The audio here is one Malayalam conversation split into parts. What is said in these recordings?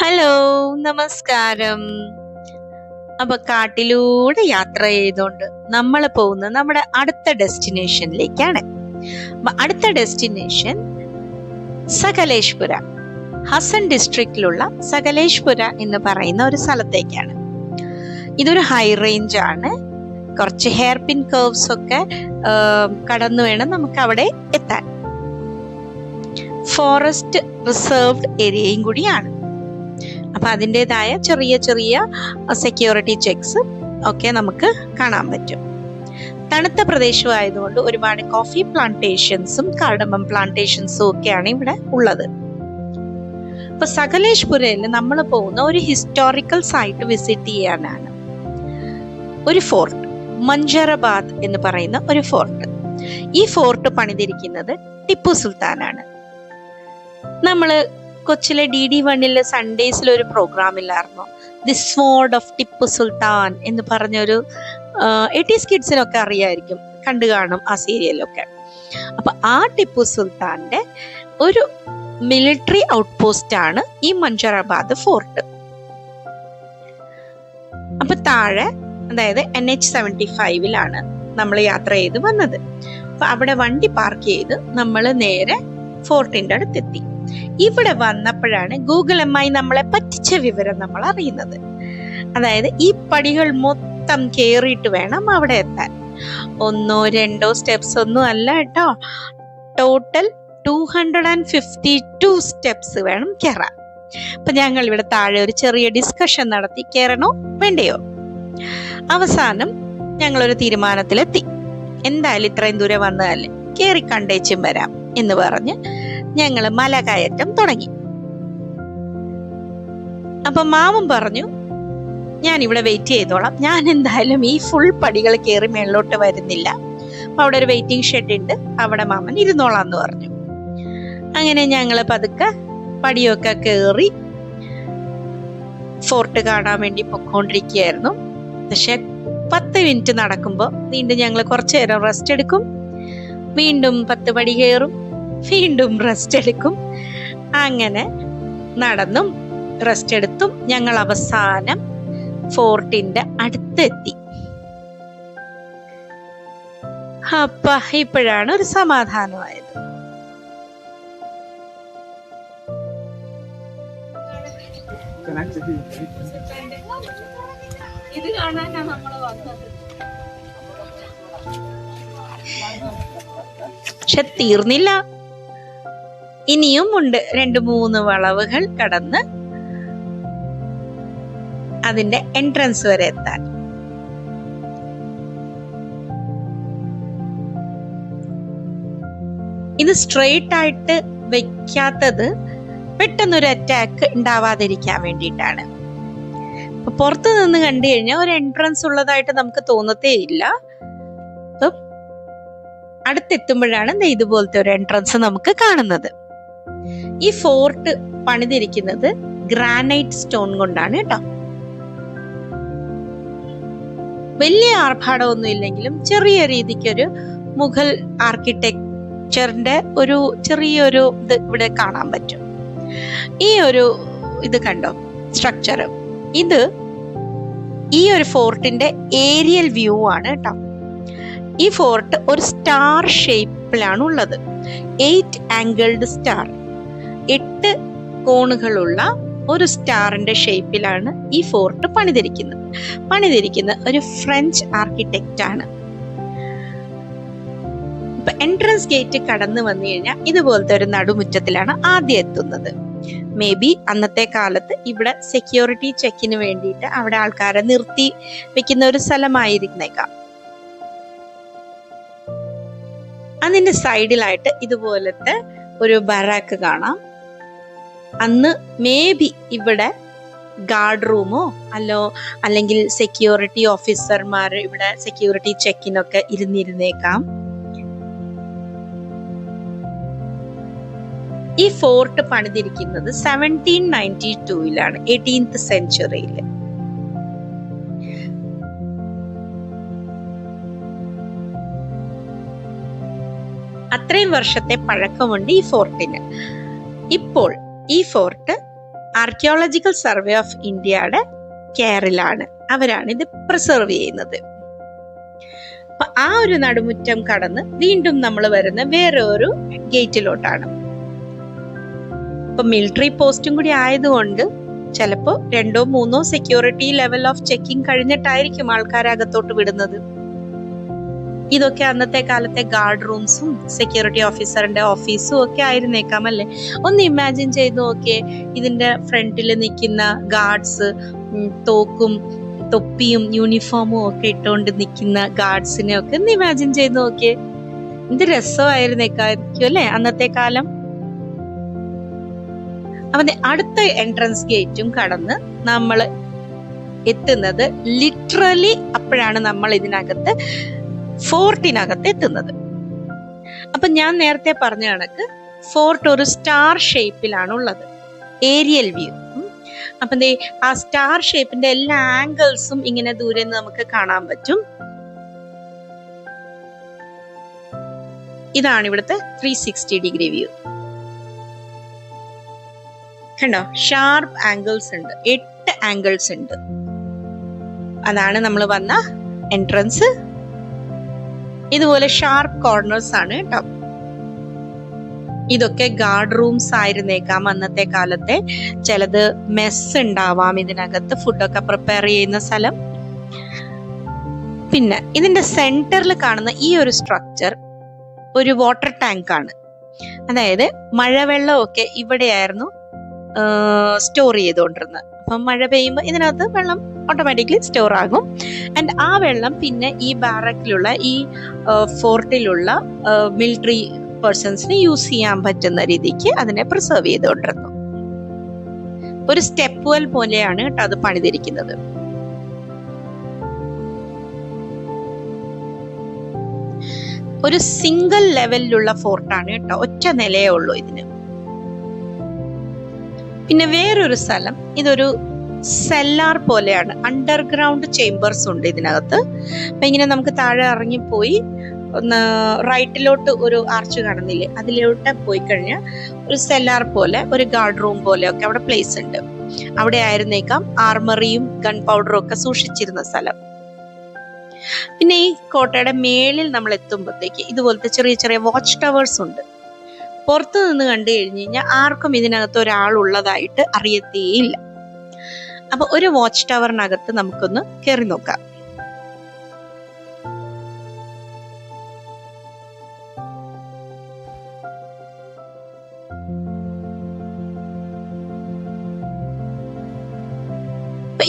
ഹലോ, നമസ്കാരം. അപ്പൊ കാട്ടിലൂടെ യാത്ര ചെയ്തോണ്ട് നമ്മൾ പോകുന്നത് നമ്മുടെ അടുത്ത ഡെസ്റ്റിനേഷനിലേക്കാണ്. അടുത്ത ഡെസ്റ്റിനേഷൻ സകലേഷ്പുര, ഹസൻ ഡിസ്ട്രിക്റ്റിലുള്ള സകലേഷ്പുര എന്ന് പറയുന്ന ഒരു സ്ഥലത്തേക്കാണ്. ഇതൊരു ഹൈ റേഞ്ച് ആണ്. കുറച്ച് ഹെയർ പിൻ കർവ്സ് ഒക്കെ കടന്നു വേണം നമുക്ക് അവിടെ എത്താൻ. ഫോറസ്റ്റ് റിസർവ്ഡ് ഏരിയയും കൂടിയാണ്. അപ്പൊ അതിൻ്റെതായ ചെറിയ ചെറിയ സെക്യൂരിറ്റി ചെക്സ് ഒക്കെ നമുക്ക് കാണാൻ പറ്റും. തണുത്ത പ്രദേശമായതുകൊണ്ട് ഒരുപാട് കോഫി പ്ലാന്റേഷൻസും കാർഡമം പ്ലാന്റേഷൻസും ഒക്കെയാണ് ഇവിടെ ഉള്ളത്. അപ്പൊ സകലേഷ്പുരയിൽ നമ്മൾ പോകുന്ന ഒരു ഹിസ്റ്റോറിക്കൽ സൈറ്റ് വിസിറ്റ് ചെയ്യാനാണ്. ഒരു ഫോർട്ട്, മഞ്ചറാബാദ് എന്ന് പറയുന്ന ഒരു ഫോർട്ട്. ഈ ഫോർട്ട് പണിതിരിക്കുന്നത് ടിപ്പു സുൽത്താനാണ്. നമ്മള് കൊച്ചിലെ DD1 സൺഡേസിൽ ഒരു പ്രോഗ്രാം ഇല്ലായിരുന്നോ, the sword of Tipu Sultan എന്ന് പറഞ്ഞൊരു 80s കിഡ്സിനൊക്കെ അറിയായിരിക്കും, കണ്ടു കാണും ആ സീരിയലൊക്കെ. അപ്പൊ ആ ടിപ്പു സുൽത്താന്റെ ഒരു മിലിറ്ററി ഔട്ട് പോസ്റ്റ് ആണ് ഈ മഞ്ചറാബാദ് ഫോർട്ട്. അപ്പൊ താഴെ, അതായത് NH75 നമ്മൾ യാത്ര ചെയ്ത് വന്നത്. അപ്പൊ അവിടെ വണ്ടി പാർക്ക് ചെയ്ത് നമ്മൾ നേരെ ഫോർട്ടിന്റെ അടുത്തെത്തി. ഇവിടെ വന്നപ്പോഴാണ് ഗൂഗിൾ MI നമ്മളെ പറ്റിച്ച വിവരം നമ്മൾ അറിയുന്നത്. അതായത് ഈ പടികൾ മൊത്തം കേറിയിട്ട് വേണം അവിടെ എത്താൻ. 1-2 സ്റ്റെപ്സ് ഒന്നും അല്ല കേട്ടോ, ടോട്ടൽ 252 സ്റ്റെപ്സ് വേണം കയറാൻ. അപ്പൊ ഞങ്ങൾ ഇവിടെ താഴെ ഒരു ചെറിയ ഡിസ്കഷൻ നടത്തി, കയറണോ വേണ്ടയോ. അവസാനം ഞങ്ങളൊരു തീരുമാനത്തിലെത്തി. എന്തായാലും ഇത്രയും ദൂരം വന്നതല്ലേ, കേറി കണ്ടേച്ചും വരാം എന്ന് പറഞ്ഞ് ഞങ്ങൾ മല കയറ്റം തുടങ്ങി. അപ്പൊ മാമൻ പറഞ്ഞു, ഞാൻ ഇവിടെ വെയിറ്റ് ചെയ്തോളാം, ഞാൻ എന്തായാലും ഈ ഫുൾ പടികൾ കയറി മേളിലോട്ട് വരുന്നില്ല. അപ്പൊ അവിടെ ഒരു വെയിറ്റിംഗ് ഷെഡ് ഉണ്ട്, അവിടെ മാമൻ ഇരുന്നോളാന്ന് പറഞ്ഞു. അങ്ങനെ ഞങ്ങൾ പതുക്കെ പടിയൊക്കെ കയറി ഫോർട്ട് കാണാൻ വേണ്ടി പൊക്കോണ്ടിരിക്കുകയായിരുന്നു. പക്ഷെ 10 മിനിറ്റ് നടക്കുമ്പോൾ വീണ്ടും ഞങ്ങൾ കുറച്ചു നേരം റെസ്റ്റ് എടുക്കും, വീണ്ടും 10 പടി കയറും, വീണ്ടും റെസ്റ്റ് എടുക്കും. അങ്ങനെ നടന്നും റെസ്റ്റ് എടുത്തും ഞങ്ങൾ അവസാനം ഫോർട്ടിന്റെ അടുത്തെത്തി. അപ്പ ഇപ്പോഴാണ് ഒരു സമാധാനമായത്. ഇത് കാണാനാണ് നമ്മൾ വന്നത്. പക്ഷെ തീർന്നില്ല, ഇനിയും ഉണ്ട് 2-3 വളവുകൾ കടന്ന് അതിന്റെ എൻട്രൻസ് വരെ എത്താൻ. ഇത് സ്ട്രെയിറ്റ് ആയിട്ട് വെക്കാത്തത് പെട്ടെന്നൊരു അറ്റാക്ക് ഉണ്ടാവാതിരിക്കാൻ വേണ്ടിയിട്ടാണ്. പുറത്തു നിന്ന് കണ്ടു കഴിഞ്ഞാൽ ഒരു എൻട്രൻസ് ഉള്ളതായിട്ട് നമുക്ക് തോന്നത്തേ ഇല്ല. അടുത്തെത്തുമ്പോഴാണ് ഇതുപോലത്തെ ഒരു എൻട്രൻസ് നമുക്ക് കാണുന്നത്. ഈ ഫോർട്ട് പണിതിരിക്കുന്നത് ഗ്രാനൈറ്റ് സ്റ്റോൺ കൊണ്ടാണ് കേട്ടോ. വലിയ ആർഭാടമൊന്നും ഇല്ലെങ്കിലും ചെറിയ രീതിക്കൊരു മുഗൾ ആർക്കിടെക്ചറിന്റെ ഒരു ചെറിയൊരു ഇത് ഇവിടെ കാണാൻ പറ്റും. ഈ ഒരു ഇത് കണ്ടോ, സ്ട്രക്ചർ, ഇത് ഈ ഒരു ഫോർട്ടിന്റെ ഏരിയൽ വ്യൂ ആണ് കേട്ടോ. ഈ ഫോർട്ട് ഒരു സ്റ്റാർ ഷേപ്പിലാണ് ഉള്ളത്. 8 ആംഗിൾഡ് സ്റ്റാർ, 8 കോണുകളുള്ള ഒരു സ്റ്റാറിന്റെ ഷേപ്പിലാണ് ഈ ഫോർട്ട് പണിതിരിക്കുന്നത് ഒരു ഫ്രഞ്ച് ആർക്കിടെക്റ്റ് ആണ്. ഇപ്പൊ എൻട്രൻസ് ഗേറ്റ് കടന്നു വന്നു കഴിഞ്ഞാൽ ഇതുപോലത്തെ ഒരു നടുമുറ്റത്തിലാണ് ആദ്യം എത്തുന്നത്. മേ ബി അന്നത്തെ കാലത്ത് ഇവിടെ സെക്യൂരിറ്റി ചെക്കിന് വേണ്ടിയിട്ട് അവിടെ ആൾക്കാരെ നിർത്തി വെക്കുന്ന ഒരു സ്ഥലമായിരുന്നേക്കാം. അതിന്റെ സൈഡിലായിട്ട് ഇതുപോലത്തെ ഒരു ബറാക്ക് കാണാം. അന്ന് മേ ബി ഇവിടെ ഗാർഡ് റൂമോ അല്ലെങ്കിൽ സെക്യൂരിറ്റി ഓഫീസർമാർ ഇവിടെ സെക്യൂരിറ്റി ചെക്കിനൊക്കെ ഇരുന്നിരുന്നേക്കാം. ഈ ഫോർട്ട് പണിതിരിക്കുന്നത് 1792 18th സെഞ്ചുറിയിൽ. അത്രയും വർഷത്തെ പഴക്കമുണ്ട് ഈ ഫോർട്ടിന്. ഇപ്പോൾ ഈ ഫോർട്ട് ആർക്കിയോളജിക്കൽ സർവേ ഓഫ് ഇന്ത്യയുടെ കെയറിലാണ്. അവരാണ് ഇത് പ്രിസർവ് ചെയ്യുന്നത്. അപ്പൊ ആ ഒരു നടുമുറ്റം കടന്ന് വീണ്ടും നമ്മൾ വരുന്ന വേറെ ഒരു ഗേറ്റിലോട്ടാണ്. ഇപ്പൊ മിലിറ്ററി പോസ്റ്റും കൂടി ആയതുകൊണ്ട് ചിലപ്പോ 2 or 3 security level of checking കഴിഞ്ഞിട്ടായിരിക്കും ആൾക്കാരെ അകത്തോട്ട് വിടുന്നത്. ഇതൊക്കെ അന്നത്തെ കാലത്തെ ഗാർഡ് റൂംസും സെക്യൂരിറ്റി ഓഫീസറിന്റെ ഓഫീസും ഒക്കെ ആയിരുന്നേക്കാം അല്ലെ. ഒന്ന് ഇമാജിൻ ചെയ്ത് നോക്കിയേ, ഇതിന്റെ ഫ്രണ്ടിൽ നിൽക്കുന്ന ഗാർഡ്സ് തോക്കും തൊപ്പിയും യൂണിഫോമും ഒക്കെ ഇട്ടുകൊണ്ട് നിൽക്കുന്ന ഗാർഡ്സിനെ ഒക്കെ ഒന്ന് ഇമാജിൻ ചെയ്ത് നോക്കിയേ. എന്ത് രസമായിരുന്നേക്കായിരിക്കും അല്ലെ അന്നത്തെ കാലം. അവന്റെ അടുത്ത എൻട്രൻസ് ഗേറ്റും കടന്ന് നമ്മൾ എത്തുന്നത് ലിറ്ററലി അപ്പോഴാണ് നമ്മൾ ഇതിനകത്ത് ഫോർട്ടിനകത്ത് എത്തുന്നത്. അപ്പൊ ഞാൻ നേരത്തെ പറഞ്ഞ കണക്ക് ഫോർട്ട് ഒരു സ്റ്റാർ ഷേപ്പിലാണ് ഉള്ളത്, ഏരിയൽ വ്യൂ. അപ്പൊ ആ സ്റ്റാർ ഷേപ്പിന്റെ എല്ലാ ആംഗിൾസും ഇങ്ങനെ ദൂരെ നിന്ന് നമുക്ക് കാണാൻ പറ്റും. ഇതാണ് ഇവിടുത്തെ 360 വ്യൂ. കണ്ടോ, ഷാർപ്പ് ആംഗിൾസ് ഉണ്ട്, 8 ആംഗിൾസ് ഉണ്ട്. അതാണ് നമ്മൾ വന്ന എൻട്രൻസ്. ഇതുപോലെ ഷാർപ്പ് കോർണേഴ്സ് ആണ് കേട്ടോ. ഇതൊക്കെ ഗാർഡ് റൂംസ് ആയിരുന്നേക്കാം അന്നത്തെ കാലത്തെ. ചിലത് മെസ് ഉണ്ടാവാം ഇതിനകത്ത്, ഫുഡൊക്കെ പ്രിപ്പയർ ചെയ്യുന്ന സ്ഥലം. പിന്നെ ഇതിന്റെ സെന്ററിൽ കാണുന്ന ഈ ഒരു സ്ട്രക്ചർ ഒരു വാട്ടർ ടാങ്ക് ആണ്. അതായത് മഴവെള്ളമൊക്കെ ഇവിടെയായിരുന്നു സ്റ്റോർ ചെയ്തുകൊണ്ടിരുന്നത്. അപ്പം മഴ പെയ്യുമ്പോൾ ഇതിനകത്ത് വെള്ളം ഓട്ടോമാറ്റിക്കലി സ്റ്റോർ ആകും. ആൻഡ് ആ വെള്ളം പിന്നെ ഈ ബാരക്കിലുള്ള ഈ ഫോർട്ടിലുള്ള മിലിറ്ററി പേഴ്സൺസിന് യൂസ് ചെയ്യാൻ പറ്റുന്ന രീതിക്ക് അതിനെ പ്രിസർവ് ചെയ്തുകൊണ്ടിരുന്നു. ഒരു സ്റ്റെപ്പ് വെൽ പോലെയാണ് കേട്ടോ അത് പണിതിരിക്കുന്നത്. ഒരു സിംഗിൾ ലെവലിലുള്ള ഫോർട്ടാണ് കേട്ടോ, ഒറ്റ നിലയേ ഉള്ളൂ ഇതിന്. പിന്നെ വേറൊരു സ്ഥലം, ഇതൊരു സെല്ലാർ പോലെയാണ്, അണ്ടർഗ്രൗണ്ട് ചേംബേഴ്സ് ഉണ്ട് ഇതിനകത്ത്. അപ്പൊ ഇങ്ങനെ നമുക്ക് താഴെ ഇറങ്ങിപ്പോയി ഒന്ന് റൈറ്റിലോട്ട് ഒരു ആർച്ച് കാണുന്നില്ലേ, അതിലോട്ട് പോയി കഴിഞ്ഞാൽ ഒരു സെല്ലാർ പോലെ, ഒരു ഗാർഡ് റൂം പോലെ ഒക്കെ അവിടെ പ്ലേസ് ഉണ്ട്. അവിടെ ആയിരുന്നേക്കാം ആർമറിയും ഗൺ പൗഡറും ഒക്കെ സൂക്ഷിച്ചിരുന്ന സ്ഥലം. പിന്നെ ഈ കോട്ടയുടെ മേളിൽ നമ്മൾ എത്തുമ്പോഴത്തേക്ക് ഇതുപോലത്തെ ചെറിയ ചെറിയ വാച്ച് ടവേഴ്സ് ഉണ്ട്. പുറത്തു നിന്ന് കണ്ടു കഴിഞ്ഞു കഴിഞ്ഞാൽ ആർക്കും ഇതിനകത്ത് ഒരാളുള്ളതായിട്ട് അറിയത്തേയില്ല. അപ്പൊ ഒരു വാച്ച് ടവറിനകത്ത് നമുക്കൊന്ന് കയറി നോക്കാം.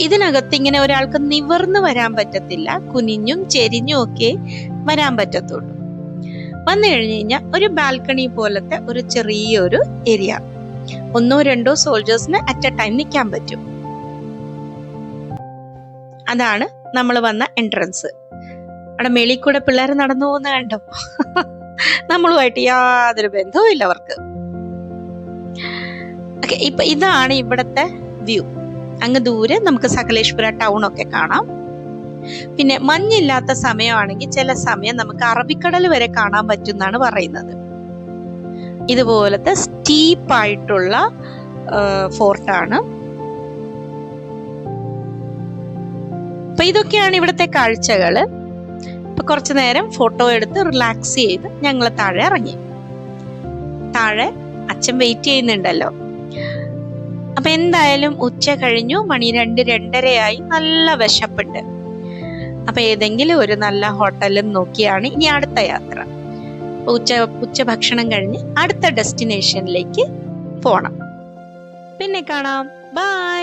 ഇതിനകത്ത് ഇങ്ങനെ ഒരാൾക്ക് നിവർന്ന് വരാൻ പറ്റത്തില്ല, കുനിഞ്ഞും ചെരിഞ്ഞും ഒക്കെ വരാൻ പറ്റത്തുള്ളൂ. വന്നു കഴിഞ്ഞു കഴിഞ്ഞാൽ ഒരു ബാൽക്കണി പോലത്തെ ഒരു ചെറിയൊരു ഏരിയ, 1 or 2 സോൾജേഴ്സിന് അറ്റ് എ ടൈം നിൽക്കാൻ പറ്റും. അതാണ് നമ്മൾ വന്ന എൻട്രൻസ്. അവിടെ മേളിൽ കൂടെ പിള്ളേർ നടന്നു പോകുന്ന കണ്ടോ? നമ്മളുമായിട്ട് യാതൊരു ബന്ധവും ഇല്ല അവർക്ക്. ഓക്കെ, ഇപ്പൊ ഇതാണ് ഇവിടത്തെ വ്യൂ. അങ്ങ് ദൂരെ നമുക്ക് സകലേശ്പുര ടൗൺ ഒക്കെ കാണാം. പിന്നെ മഞ്ഞില്ലാത്ത സമയമാണെങ്കിൽ ചില സമയം നമുക്ക് അറബിക്കടൽ വരെ കാണാൻ പറ്റും എന്നാണ് പറയുന്നത്. ഇതുപോലത്തെ സ്റ്റീപ്പായിട്ടുള്ള ഫോർട്ടാണ്. അപ്പൊ ഇതൊക്കെയാണ് ഇവിടുത്തെ കാഴ്ചകള്. ഇപ്പൊ കുറച്ചു നേരം ഫോട്ടോ എടുത്ത് റിലാക്സ് ചെയ്ത് ഞങ്ങൾ താഴെ ഇറങ്ങി. താഴെ അച്ഛൻ വെയിറ്റ് ചെയ്യുന്നുണ്ടല്ലോ. അപ്പൊ എന്തായാലും ഉച്ച കഴിഞ്ഞു, മണി 2-2:30 നല്ല വിശപ്പുണ്ട്. അപ്പൊ ഏതെങ്കിലും ഒരു നല്ല ഹോട്ടലും നോക്കിയാണ് ഇനി അടുത്ത യാത്ര. ഉച്ച ഭക്ഷണം കഴിഞ്ഞ് അടുത്ത ഡെസ്റ്റിനേഷനിലേക്ക് പോണം. പിന്നെ കാണാം. ബൈ.